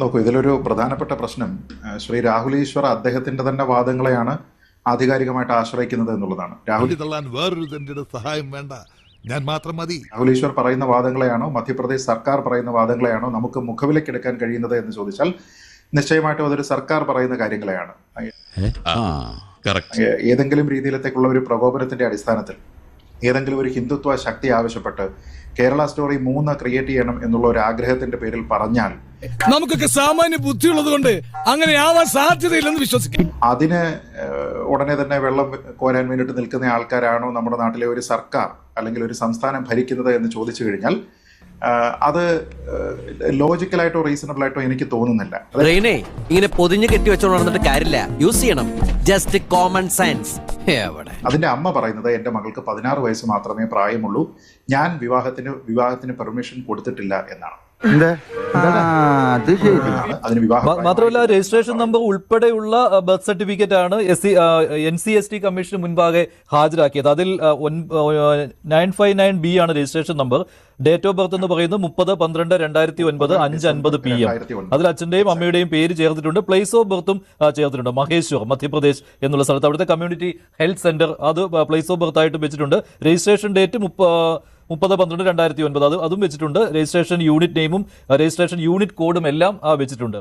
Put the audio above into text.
നോക്കൂ, ഇതിലൊരു പ്രധാനപ്പെട്ട പ്രശ്നം ശ്രീ രാഹുൽ ഈശ്വർ അദ്ദേഹത്തിന്റെ തന്നെ വാദങ്ങളെയാണ് ആധികാരികമായിട്ട് ആശ്രയിക്കുന്നത് എന്നുള്ളതാണ്. വേറൊരു സഹായം വേണ്ട, ഞാൻ മാത്രം മതി. രാഹുൽ ഈശ്വർ പറയുന്ന വാദങ്ങളെയാണോ മധ്യപ്രദേശ് സർക്കാർ പറയുന്ന വാദങ്ങളെയാണോ നമുക്ക് മുഖവിലക്കെടുക്കാൻ കഴിയുന്നത് എന്ന് ചോദിച്ചാൽ നിശ്ചയമായിട്ടും അതൊരു സർക്കാർ പറയുന്ന കാര്യങ്ങളെയാണ്. ഏതെങ്കിലും രീതിയിലത്തേക്കുള്ള ഒരു പ്രകോപനത്തിന്റെ അടിസ്ഥാനത്തിൽ ഏതെങ്കിലും ഒരു ഹിന്ദുത്വ ശക്തി ആവശ്യപ്പെട്ട് കേരള സ്റ്റോറി 3 ക്രിയേറ്റ് ചെയ്യണം എന്നുള്ള ഒരു ആഗ്രഹത്തിന്റെ പേരിൽ പറഞ്ഞാൽ നമുക്കൊക്കെ സാമാന്യ ബുദ്ധിയുള്ളത് കൊണ്ട് അങ്ങനെ ആവാൻ സാധ്യതയില്ലെന്ന് വിശ്വസിക്കും. അതിന് ഉടനെ തന്നെ വെള്ളം കോരാൻ വേണ്ടിയിട്ട് നിൽക്കുന്ന ആൾക്കാരാണോ നമ്മുടെ നാട്ടിലെ ഒരു സർക്കാർ അല്ലെങ്കിൽ ഒരു സംസ്ഥാനം ഭരിക്കുന്നത് എന്ന് ചോദിച്ചു കഴിഞ്ഞാൽ അത് ലോജിക്കലായിട്ടോ റീസണബിൾ ആയിട്ടോ എനിക്ക് തോന്നുന്നില്ല. ഇങ്ങനെ പൊതിഞ്ഞു കെട്ടി വെച്ചോണ്ടിട്ട് കാര്യമില്ല, യൂസ് ചെയ്യണം ജസ്റ്റ് കോമൺ സെൻസ്. അതിന്റെ അമ്മ പറയുന്നത് എന്റെ മകൾക്ക് 16 വയസ്സ് മാത്രമേ പ്രായമുള്ളൂ, ഞാൻ വിവാഹത്തിന് പെർമിഷൻ കൊടുത്തിട്ടില്ല എന്നാണ്. മാത്രമല്ല രജിസ്ട്രേഷൻ നമ്പർ ഉൾപ്പെടെയുള്ള ബർത്ത് സർട്ടിഫിക്കറ്റ് ആണ് NCST കമ്മീഷന് മുൻപാകെ ഹാജരാക്കിയത്. അതിൽ 959B ആണ് registration number. Date of birth എന്ന് പറയുന്നത് 30/12/2009 5:50 PM. അതിൽ അച്ഛന്റെയും അമ്മയുടെയും പേര് ചേർത്തിട്ടുണ്ട്. പ്ലേസ് ഓഫ് ബർത്തും ചേർത്തിട്ടുണ്ട്. മഹേശ്വർ, മധ്യപ്രദേശ് എന്നുള്ള സ്ഥലത്ത്. അവിടുത്തെ കമ്മ്യൂണിറ്റി ഹെൽത്ത് സെന്റർ അത് പ്ലേസ് ഓഫ് ബർത്ത് ആയിട്ട് വെച്ചിട്ടുണ്ട്. രജിസ്ട്രേഷൻ ഡേറ്റ് 30/12/2009 അതും വെച്ചിട്ടുണ്ട്. രജിസ്ട്രേഷൻ യൂണിറ്റ് നെയിമും രജിസ്ട്രേഷൻ യൂണിറ്റ് കോഡും എല്ലാം വെച്ചിട്ടുണ്ട്.